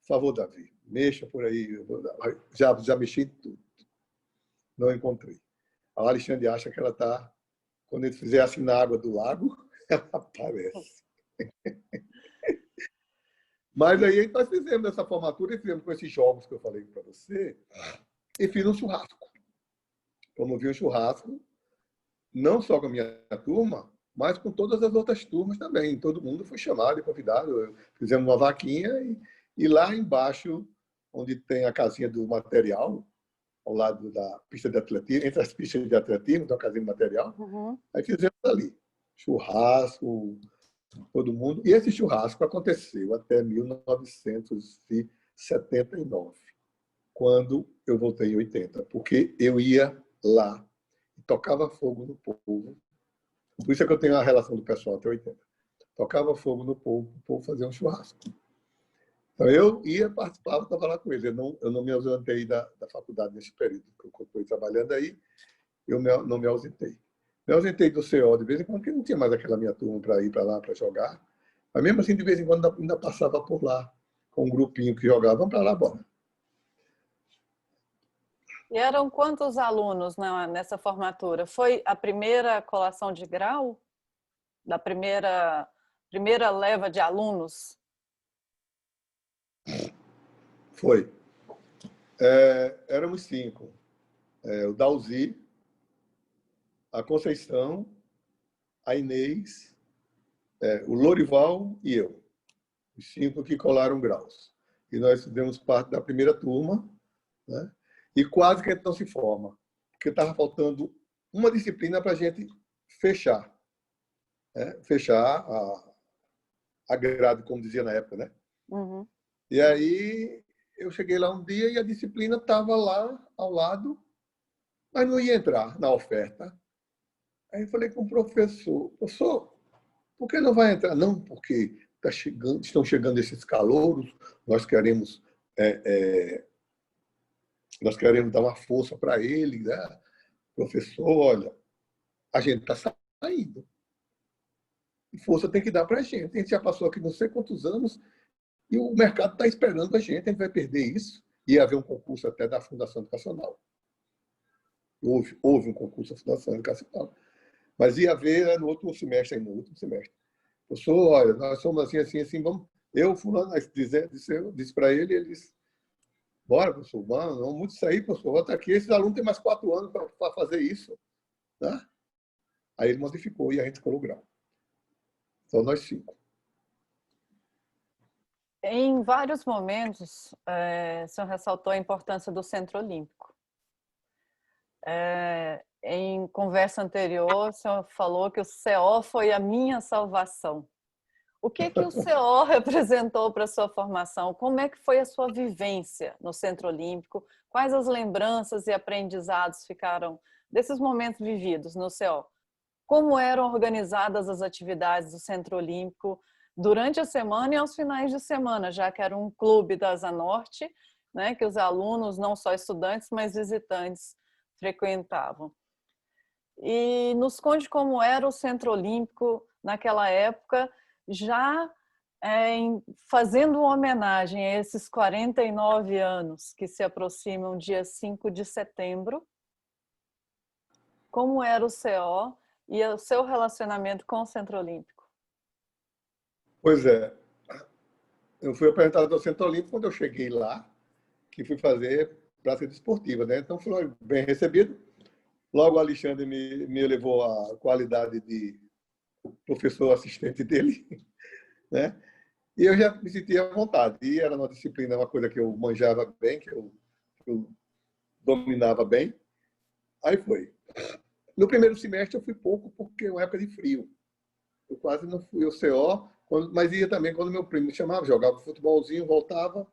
por favor, Davi, mexa por aí. Já mexi em tudo. Não encontrei. A Alexandre acha que ela está, quando ele fizer assim na água do lago, ela aparece. Mas aí nós fizemos essa formatura e fizemos com esses jogos que eu falei para você e fiz um churrasco. Promovi um churrasco, não só com a minha turma, mas com todas as outras turmas também. Todo mundo foi chamado e convidado. Fizemos uma vaquinha e lá embaixo, onde tem a casinha do material, ao lado da pista de atletismo, entre as pistas de atletismo, tem a casinha de material, aí fizemos ali. Churrasco, todo mundo. E esse churrasco aconteceu até 1979, quando eu voltei em 80, porque eu ia lá e tocava fogo no povo. Por isso é que eu tenho a relação do pessoal até 80. Tocava fogo no povo, o povo fazia um churrasco. Então eu ia, participava, estava lá com eles. Eu não me ausentei da faculdade nesse período que eu estou trabalhando aí, eu não me ausentei. Me ausentei do CO de vez em quando, porque não tinha mais aquela minha turma para ir para lá para jogar. Mas mesmo assim, de vez em quando, ainda passava por lá, com um grupinho que jogava. Vamos para lá, bora. E eram quantos alunos nessa formatura? Foi a primeira colação de grau? Da primeira primeira leva de alunos? Foi. Éramos 5. O Dalzi, a Conceição, a Inês, o Lorival e eu. Os 5 que colaram graus. E nós fizemos parte da primeira turma, né? E quase que a gente não se forma, porque estava faltando uma disciplina para a gente fechar. Né? Fechar a grade, como dizia na época. Né? Uhum. E aí eu cheguei lá um dia e a disciplina estava lá ao lado, mas não ia entrar na oferta. Aí eu falei com o professor, por que não vai entrar? Não, porque estão chegando esses calouros, nós queremos dar uma força para eles. Né? Professor, olha, a gente está saindo. E força tem que dar para a gente. A gente já passou aqui não sei quantos anos e o mercado está esperando a gente vai perder isso. Ia haver um concurso até da Fundação Educacional. Houve um concurso da Fundação Educacional. Mas ia haver no último semestre. Professor, olha, nós somos assim, assim, assim, vamos. Eu, fulano, disse para ele, ele disse, bora, professor, vamos sair, professor, volta aqui, esses alunos têm mais 4 anos para fazer isso. Né? Aí ele modificou e a gente colou grau. Só nós 5. Em vários momentos, o senhor ressaltou a importância do Centro Olímpico. Em conversa anterior, o senhor falou que o CO foi a minha salvação. O que o CO representou para a sua formação? Como é que foi a sua vivência no Centro Olímpico? Quais as lembranças e aprendizados ficaram desses momentos vividos no CO? Como eram organizadas as atividades do Centro Olímpico durante a semana e aos finais de semana, já que era um clube da Asa Norte, né, que os alunos, não só estudantes, mas visitantes, frequentavam. E nos conte como era o Centro Olímpico naquela época, já fazendo uma homenagem a esses 49 anos que se aproximam dia 5 de setembro. Como era o CO e o seu relacionamento com o Centro Olímpico? Pois é. Eu fui apresentado ao Centro Olímpico quando eu cheguei lá, que fui fazer prática desportiva. Né? Então, fui bem recebido. Logo, o Alexandre me elevou à qualidade de professor assistente dele. Né? E eu já me sentia à vontade. E era uma disciplina, uma coisa que eu manjava bem, que eu dominava bem. Aí foi. No primeiro semestre eu fui pouco, porque é uma época de frio. Eu quase não fui ao CO, mas ia também quando meu primo me chamava, jogava futebolzinho, voltava.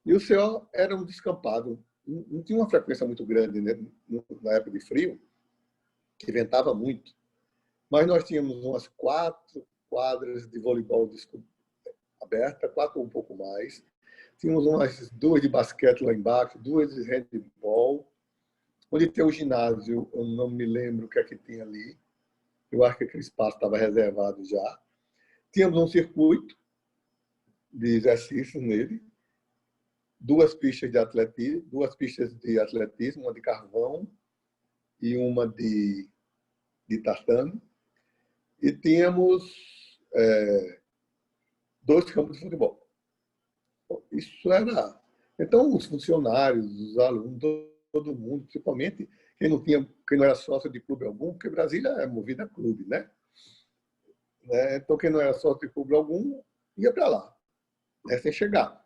E o CO era um descampado. Não tinha uma frequência muito grande, né? Na época de frio, que ventava muito. Mas nós tínhamos umas 4 quadras de voleibol aberta, 4 ou um pouco mais. Tínhamos umas 2 de basquete lá embaixo, 2 de handball. Onde tem o ginásio, eu não me lembro o que é que tinha ali. Eu acho que aquele espaço estava reservado já. Tínhamos um circuito de exercícios nele, 2 pistas de atletismo, uma de carvão e uma de tatame. E tínhamos 2 campos de futebol. Isso era... Então, os funcionários, os alunos, todo mundo, principalmente quem não era sócio de clube algum, porque Brasília é movida a clube, né? Então, quem não era sócio de clube algum, ia para lá, né? Sem chegar.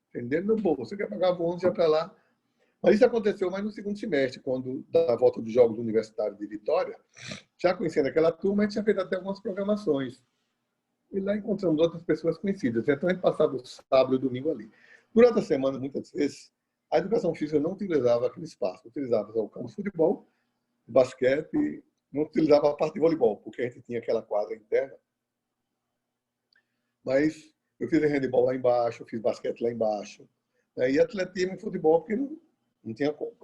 Entendendo no bolso. Você quer pagar o ônibus, ia para lá. Mas isso aconteceu mais no segundo semestre, quando, da volta dos Jogos Universitários de Vitória, já conhecendo aquela turma, a gente tinha feito até algumas programações. E lá encontramos outras pessoas conhecidas. Então, a gente passava o sábado e o domingo ali. Durante a semana, muitas vezes, a educação física não utilizava aquele espaço. Utilizava só o campo de futebol, basquete, não utilizava a parte de voleibol, porque a gente tinha aquela quadra interna. Mas eu fiz handebol lá embaixo, eu fiz basquete lá embaixo. Né? E atletismo e futebol, porque não tinha como.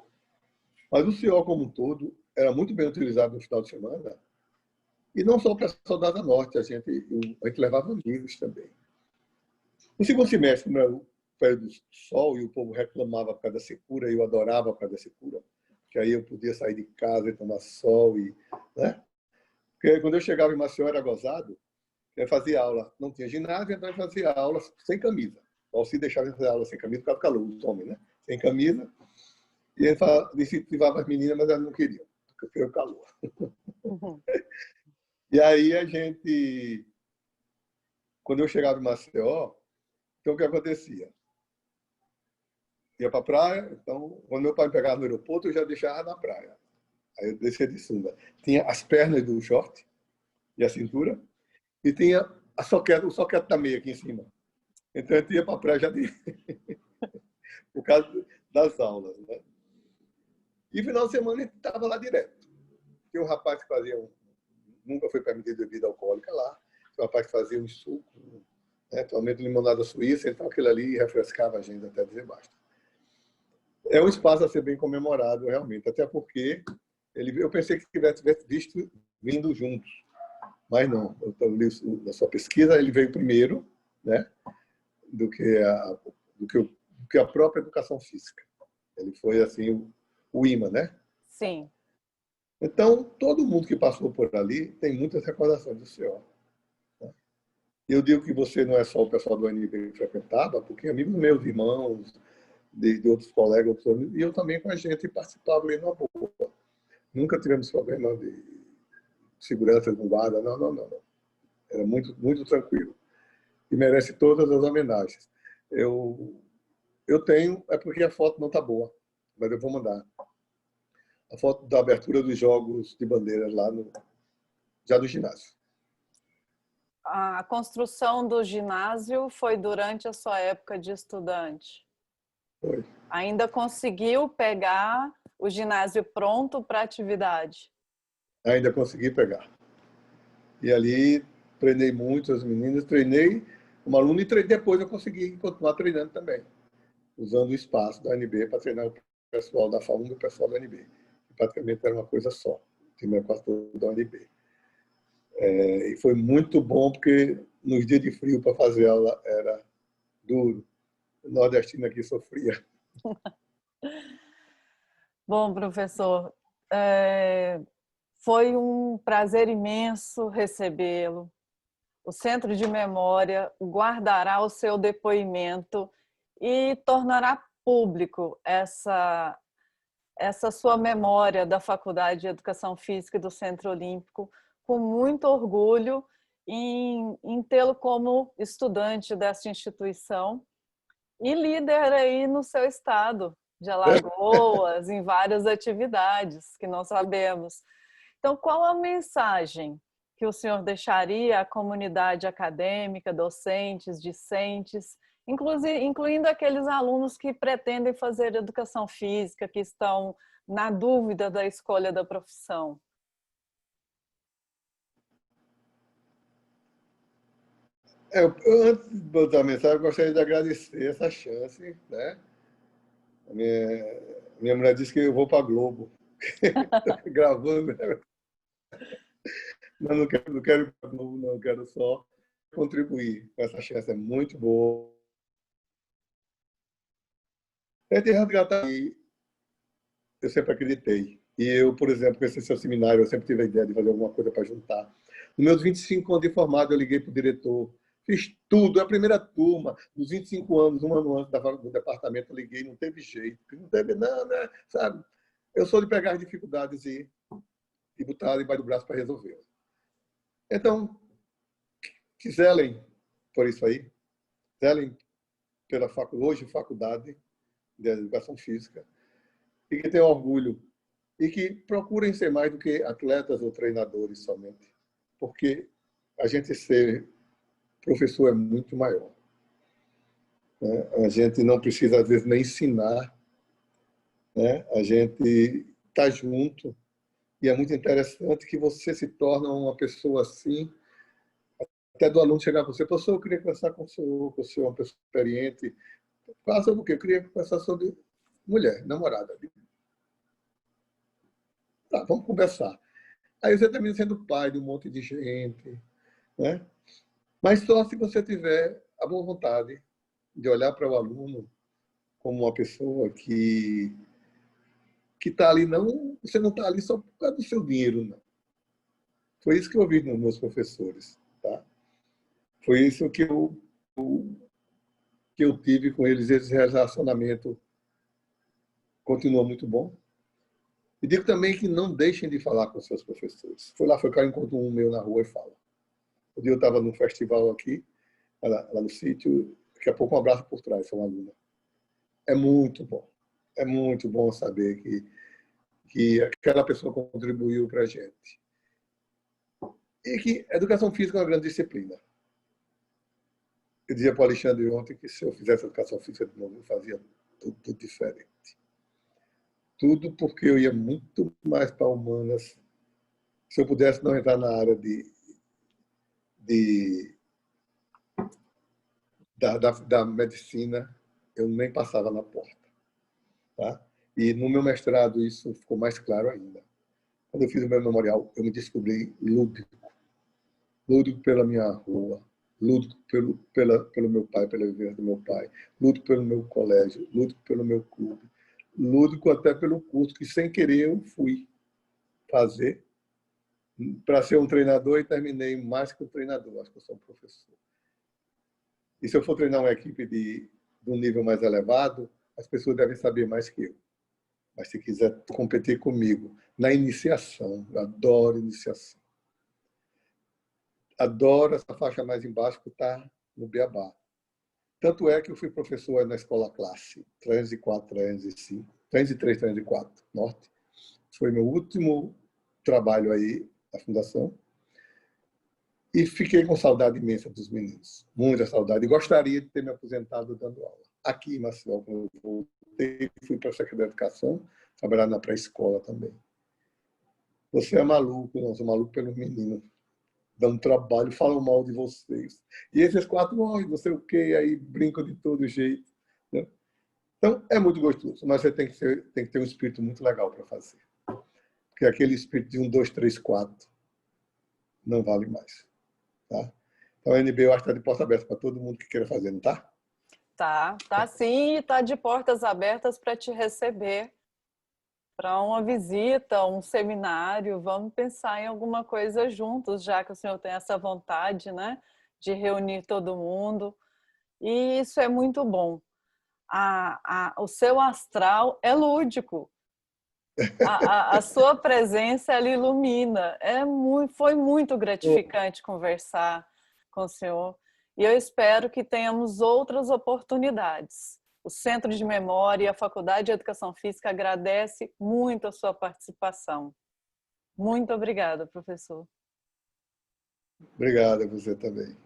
Mas o CO como um todo era muito bem utilizado no final de semana. E não só para a Soldada Norte, a gente levava amigos também. No segundo semestre, como era o período do sol e o povo reclamava por causa da secura, eu adorava por causa da secura, que aí eu podia sair de casa e tomar sol. Né? Porque quando eu chegava em Maceió era gozado, Eu fazia aula, não tinha ginásio, então eu fazia aula sem camisa. O Alci deixava eu fazer aula sem camisa por causa do calor, os homens, né? Sem camisa. E ele incentivava as meninas, mas elas não queriam, porque foi o calor. Uhum. E aí a gente, quando eu chegava em Maceió, então o que acontecia? Ia para a praia, então quando meu pai me pegava no aeroporto, eu já deixava na praia. Aí eu descia de sunga. Tinha as pernas do short e a cintura, e tinha o soquete da meia aqui em cima. Então eu ia para a praia já de... por causa das aulas, né? E final de semana ele estava lá direto. Tinha um rapaz que fazia nunca foi permitido bebida alcoólica lá. Tinha um rapaz que fazia um suco, né? Atualmente limonada suíça, então aquilo ali refrescava a gente até dizer basta. É um espaço a ser bem comemorado, realmente, até porque eu pensei que tivesse visto vindo juntos, mas não. Na sua pesquisa, ele veio primeiro, né, do que a própria educação física. Ele foi assim o imã, né? Sim. Então, todo mundo que passou por ali tem muitas recordações do senhor. Eu digo que você não é só o pessoal do ANB que frequentava, porque amigos meus, irmãos, de outros colegas, outros amigos, e eu também com a gente participava ali numa boa. Nunca tivemos problema de segurança com guarda, não, não, não. Era muito, muito tranquilo. E merece todas as homenagens. Eu tenho, é porque a foto não está boa, mas eu vou mandar. A foto da abertura dos Jogos de Bandeiras lá já do ginásio. A construção do ginásio foi durante a sua época de estudante? Foi. Ainda conseguiu pegar o ginásio pronto para atividade? Ainda consegui pegar. E ali treinei muito as meninas, treinei uma aluna e depois eu consegui continuar treinando também, usando o espaço da ANB para treinar o pessoal da FAUNG e o pessoal da ANB. Praticamente era uma coisa só, o time era quase todo da ANB. E foi muito bom, porque nos dias de frio para fazer aula era duro. O nordestino aqui sofria. Bom, professor, foi um prazer imenso recebê-lo. O Centro de Memória guardará o seu depoimento e tornará público essa sua memória da Faculdade de Educação Física e do Centro Olímpico, com muito orgulho em tê-lo como estudante dessa instituição e líder aí no seu estado de Alagoas, em várias atividades que nós sabemos. Então, qual a mensagem que o senhor deixaria à comunidade acadêmica, docentes, discentes, incluindo aqueles alunos que pretendem fazer educação física, que estão na dúvida da escolha da profissão? Antes de botar a mensagem, eu gostaria de agradecer essa chance, né? Minha mulher disse que eu vou para a Globo, gravando, né? Mas não quero ir para a Globo, não, quero só contribuir com essa chance, é muito boa. É de resgatar, eu sempre acreditei. E eu, por exemplo, com esse seu seminário, eu sempre tive a ideia de fazer alguma coisa para juntar. Nos meus 25 anos de formado, eu liguei para o diretor, fiz tudo, a primeira turma, dos 25 anos, um ano antes do departamento, eu liguei, não teve jeito, não teve, não, né? Sabe? Eu sou de pegar as dificuldades e botar debaixo do braço para resolver. Então, que zelem por isso aí, zelem pela hoje faculdade de Educação Física, e que tenham orgulho e que procurem ser mais do que atletas ou treinadores somente, porque a gente ser professor é muito maior, né? A gente não precisa, às vezes, nem ensinar, né? A gente está junto, e é muito interessante que você se torna uma pessoa assim, até do aluno chegar para você, professor, eu queria conversar com o senhor é uma pessoa experiente. Fala sobre o quê? Eu queria conversar sobre mulher, namorada. Tá, vamos conversar. Aí você termina sendo pai de um monte de gente, né? Mas só se você tiver a boa vontade de olhar para o aluno como uma pessoa que está ali, não, você não está ali só por causa do seu dinheiro, não. Foi isso que eu vi nos meus professores, tá? Foi isso que eu tive com eles. Esse relacionamento continua muito bom. E digo também que não deixem de falar com seus professores. Foi lá, foi cá, encontro um meu na rua e fala. Um dia eu estava num festival aqui, lá no sítio, daqui a pouco um abraço por trás, sou uma aluna. É muito bom. É muito bom saber que aquela pessoa contribuiu para a gente. E que a educação física é uma grande disciplina. Eu dizia para o Alexandre ontem que se eu fizesse educação física de novo, eu fazia tudo diferente. Tudo porque eu ia muito mais para humanas. Se eu pudesse não entrar na área da medicina, eu nem passava na porta. Tá? E no meu mestrado isso ficou mais claro ainda. Quando eu fiz o meu memorial, eu me descobri lúdico. Lúdico pela minha rua, lúdico pelo meu pai, pela vivência do meu pai, lúdico pelo meu colégio, lúdico pelo meu clube, lúdico até pelo curso que, sem querer, eu fui fazer para ser um treinador e terminei mais que um treinador, acho que eu sou um professor. E se eu for treinar uma equipe de um nível mais elevado, as pessoas devem saber mais que eu. Mas se quiser competir comigo na iniciação, eu adoro iniciação. Adoro essa faixa mais embaixo que está no beabá. Tanto é que eu fui professor na escola classe, 304, 305, 303, 304, Norte. Foi meu último trabalho aí na fundação. E fiquei com saudade imensa dos meninos, muita saudade. E gostaria de ter me aposentado dando aula. Aqui em Maceió, quando eu voltei, fui para a Secretaria de Educação, trabalhar na pré-escola também. Você é maluco, não, sou maluco pelos meninos. Dão trabalho, falam mal de vocês. E esses 4 anos, não sei o quê, aí brincam de todo jeito. Né? Então, é muito gostoso, mas você tem que ter um espírito muito legal para fazer. Porque aquele espírito de 1, 2, 3, 4 não vale mais. Tá? Então, a NB, eu acho que está de porta aberta para todo mundo que queira fazer, não tá? Tá sim, e tá de portas abertas para te receber para uma visita, um seminário. Vamos pensar em alguma coisa juntos, já que o senhor tem essa vontade, né, de reunir todo mundo. E isso é muito bom. O seu astral é lúdico. A sua presença, ela ilumina. Foi muito gratificante conversar com o senhor. E eu espero que tenhamos outras oportunidades. O Centro de Memória e a Faculdade de Educação Física agradece muito a sua participação. Muito obrigada, professor. Obrigado a você também.